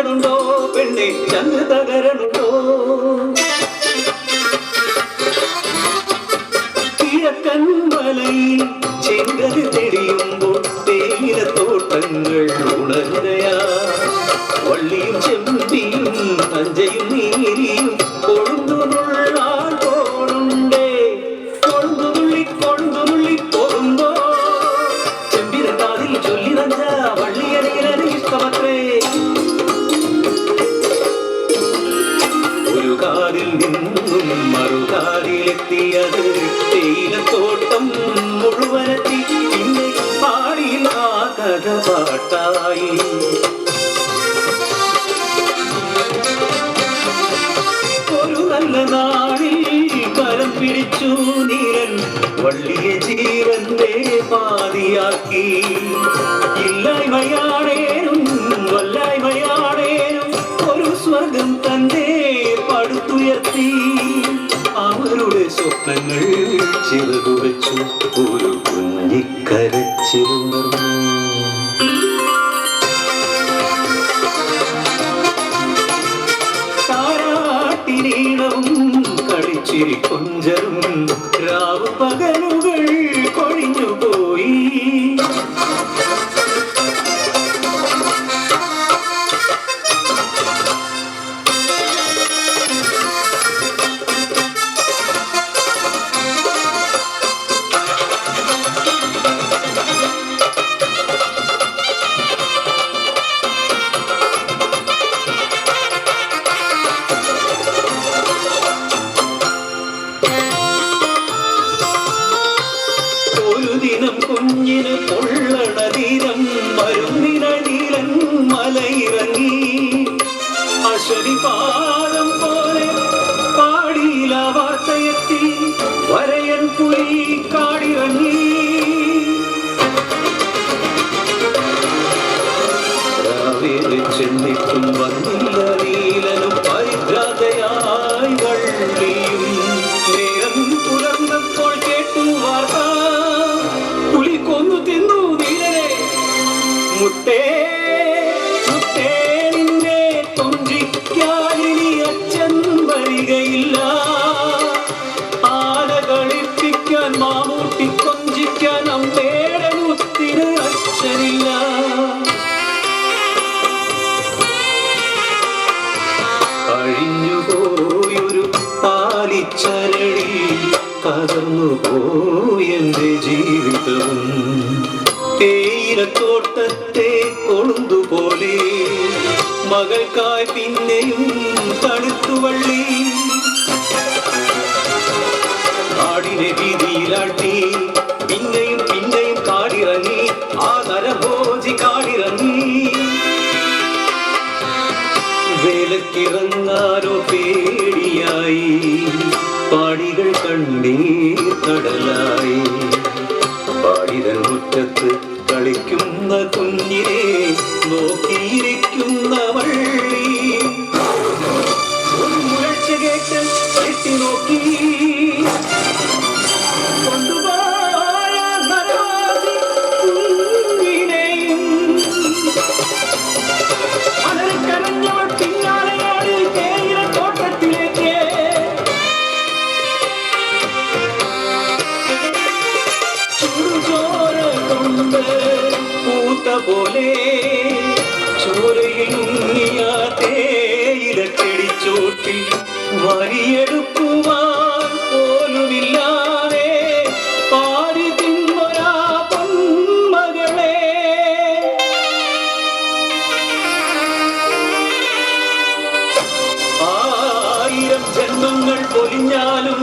തകരണുണ്ടോ പെണ്ണെ ചന്ദ്ര തകരണുണ്ടോ കിഴക്കൻ മലയിൽ ചെങ്കത് തെളിയുമ്പോൾ തേയിലത്തോട്ടങ്ങൾ ഉണരുകയാ വള്ളിയും ചെമ്പിയും തഞ്ചയും നീരിയും കൊഴുന്തുനുള്ളാൻ പോണുണ്ടേ കൊഴുന്തുനുള്ളി പോകുമ്പോ ചെമ്പിനെ കാതിൽ ചൊല്ലി നഞ്ച വള്ളിയറിയലന് ഇഷ്ടമത്രേ ഒരു കാതിൽ നിന്നും മറുകാതിലെത്തിയത് തേയിലത്തോട്ടം മുഴുവനെത്തി പിന്നെ പാടിയിൽ ആ കഥ പാട്ടായി നല്ല നാളിൽ കരം പിടിച്ചു നീരൻ വള്ളിയെ ജീവന്റെ പാതിയാക്കി ഇല്ലായ്മയാണേനും വല്ലായ്മയാണേനും ഒരു സ്വർഗം തന്റെ പടുത്തുയർത്തി അവരുടെ സ്വപ്നങ്ങൾ ചിറകുവച്ചു ഒരു കുഞ്ഞിക്കരച്ചിലുണർന്നു കളിച്ചിരി കൊഞ്ചരും രാവു പകലുകൾ കൊഴിഞ്ഞുപോയി കുഞ്ഞിന് കൊള്ളണതീരം മരുന്നിനീലൻ മലയിറങ്ങി അശ്വരിപാദം പോലെ പാടിയില വാർത്തയെത്തി വരയൻ പുലി കാടിറങ്ങി ചെന്നിട്ടും വന്നില്ല നീലനും പരിഭ്രാന്തയായി വള്ളിയും നേരം പുലർന്നപ്പോൾ കേട്ടു വാർത്ത കൊന്നു നീലനെ മുത്തേ മുത്തേ നിന്നെ കൊഞ്ചിക്കാനിനി അച്ഛൻ വരികയില്ല ആന കളിപ്പിക്കാൻ മാമൂട്ടി കൊഞ്ചിക്കാൻ അമ്മയുടെ മുത്തിന് അച്ഛനില്ല കഴിഞ്ഞുപോയൊരു പാലിച്ചരടി തകർന്നുപോയെന്റെ ജീവിതവും തേയിലത്തോട്ടത്തെ കൊളുന്തുപോലെ മകൾക്കായി പിന്നെയും തണുത്തുവള്ളി കാടിനെ വീതിയിലാട്ടി പിന്നെയും പിന്നെയും കാടിറങ്ങി ആ നരഭോജി കാടിറങ്ങി വേലക്കിറങ്ങാനോ പേടിയായി പാടികൾ കണ്ണീർ കടലായി പാടിതൻ മുറ്റത്ത് കളിക്കുന്ന കുഞ്ഞിനെ നോക്കിയിരിക്കുന്ന വള്ളി ഒരു മുഴച്ച കേട്ട് എത്തി നോക്കി കൊണ്ടുപോയ കുഞ്ഞിനെയും അലറിക്കരഞ്ഞവൾ പിന്നാലെയാടി തേയിലത്തോട്ടത്തിലേക്ക് ചുടുചോര കൊണ്ട് പൂത്ത പോലെ ചോരയിൽ ഉണ്ണിയ തേയിലക്കെടിച്ചോട്ടിൽ വരിയെടുക്കുവാൻ പോലുമില്ലാതെ പാരി തിന്നൊരാ പൊന്മകളെ ആയിരം ജന്മങ്ങൾ പൊലിഞ്ഞാലും